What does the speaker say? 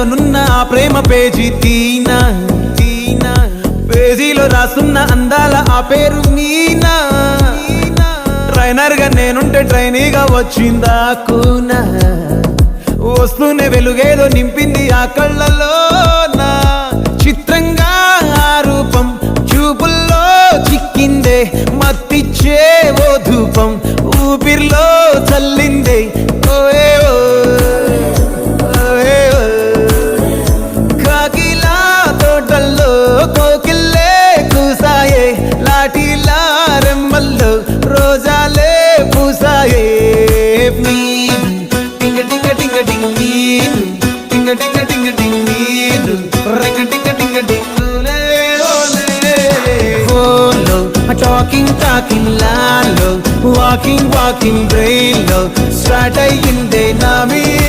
నున్న ఆ ప్రేమ పేజీ తీనా పేజీలో రాసున్న అందాల ఆ పేరు మీనా ట్రైనర్ గా నేనుంటే ట్రైనీగా వచ్చిందా కూనా వస్తూనే వెలుగేదో నింపింది ఆ కళ్ళలో నా చిత్రంగా ఆ రూపం చూపుల్లో చిక్కిందే మత్తిచ్చే ఓ ధూపం ఊపిరిలో చల్లిందే ఓయే కాకిలా తోటల్లో కోకిల్లే కూసాయే లాఠీలా రెమ్మల్లో రోజాలే పూసాయే టింగ టింగ టింగ టింగ్ నీరు టింగ టింగ టింగ టింగ్ నీరు రింగ టింగ టింగ టింగులే ఓలే ఫోన్లో టాకింగ్ లాలో వాకింగ్ బ్రెయిన్ లో స్టార్ట్ అయ్యిందే నా మీ